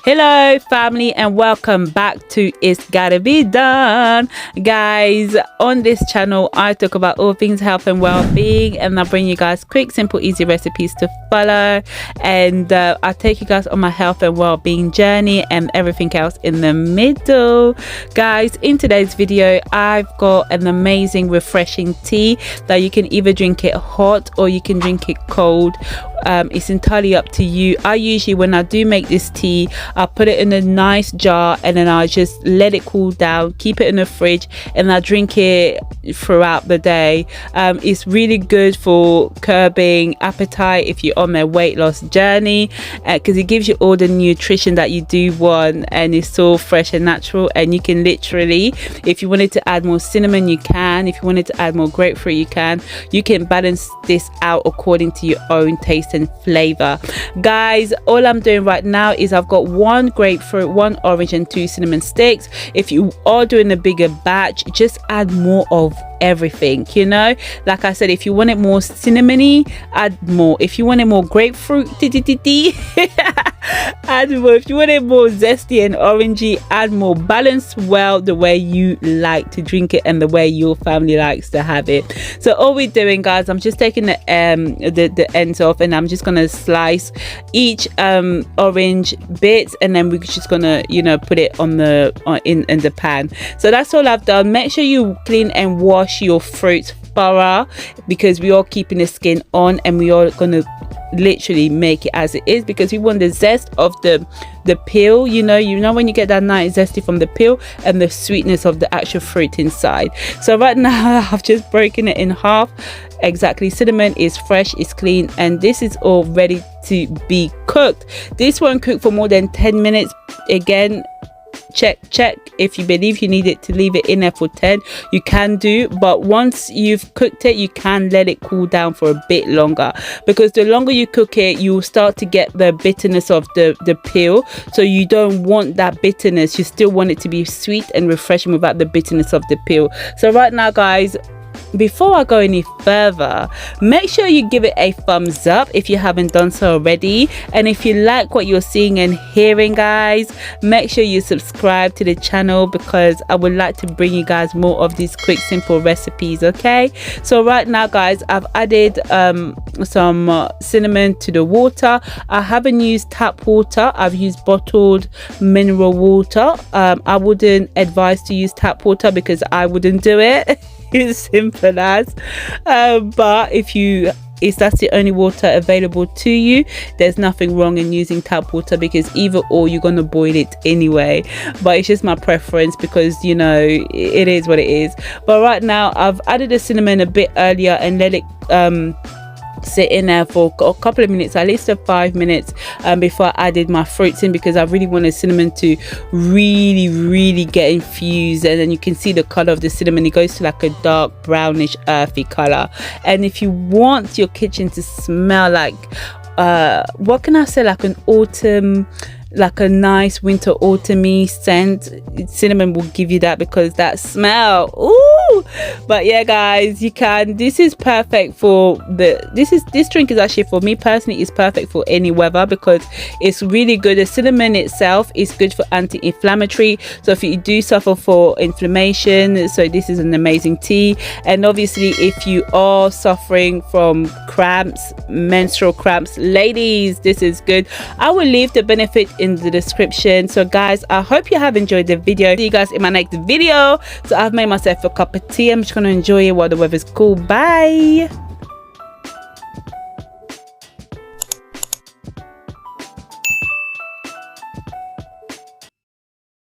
Hello family, and welcome back to It's Gotta Be Done. Guys, on this channel I talk about all things health and well-being, and I bring you guys quick, simple, easy recipes to follow, and I take you guys on my health and well-being journey and everything else in the middle. Guys, in today's video I've got an amazing refreshing tea that you can either drink it hot or you can drink it cold. It's entirely up to you. I usually, when I do make this tea, I put it in a nice jar and then I just let it cool down, keep it in the fridge, and I drink it throughout the day. It's really good for curbing appetite if you're on a weight loss journey, because it gives you all the nutrition that you do want, and it's so fresh and natural. And you can literally, if you wanted to add more cinnamon, you can. If you wanted to add more grapefruit, you can. You can balance this out according to your own taste and flavor. Guys, all I'm doing right now is I've got 1 grapefruit, 1 orange, and 2 cinnamon sticks. If you are doing a bigger batch, just add more of everything, you know. Like I said, if you want it more cinnamony, add more. If you want it more grapefruit add more. If you want it more zesty and orangey, add more. Balance well the way you like to drink it and the way your family likes to have it. So all we're doing, guys, I'm just taking the ends off, and I'm just gonna slice each orange bits, and then we're just gonna, you know, put it on the in the pan. So that's all I've done. Make sure you clean and wash your fruits thorough, because we are keeping the skin on, and we are gonna literally make it as it is, because we want the zest of the peel, you know when you get that nice zesty from the peel and the sweetness of the actual fruit inside. So right now I've just broken it in half. Exactly, cinnamon is fresh, it's clean, and this is all ready to be cooked. This won't cook for more than 10 minutes. Again, check if you believe you need it to leave it in there for 10, you can do, but once you've cooked it, you can let it cool down for a bit longer, because the longer you cook it, you will start to get the bitterness of the peel. So you don't want that bitterness, you still want it to be sweet and refreshing without the bitterness of the peel. So right now, guys, before I go any further, make sure you give it a thumbs up if you haven't done so already, and if you like what you're seeing and hearing, guys, make sure you subscribe to the channel, because I would like to bring you guys more of these quick, simple recipes. Okay, so right now, guys, I've added some cinnamon to the water. I haven't used tap water, I've used bottled mineral water. I wouldn't advise to use tap water because I wouldn't do it. It's simple as, but if that's the only water available to you, there's nothing wrong in using tap water, because either or, you're gonna boil it anyway. But it's just my preference, because, you know, it is what it is. But right now I've added the cinnamon a bit earlier and let it sit in there for a couple of minutes, at least 5 minutes, before I added my fruits in, because I really wanted cinnamon to really get infused. And then you can see the color of the cinnamon, it goes to like a dark brownish earthy color. And if you want your kitchen to smell like what can I say, like an autumn, like a nice winter autumny scent, cinnamon will give you that, because that smell, ooh. But yeah, guys, you can, this is perfect for this drink is actually, for me personally, is perfect for any weather, because it's really good. The cinnamon itself is good for anti-inflammatory, so if you do suffer for inflammation, so this is an amazing tea. And obviously, if you are suffering from cramps, menstrual cramps, ladies, this is good. I will leave the benefit in the description. So guys, I hope you have enjoyed the video. See you guys in my next video. So I've made myself a cup of tea. I'm just gonna enjoy it while the weather's cool. Bye.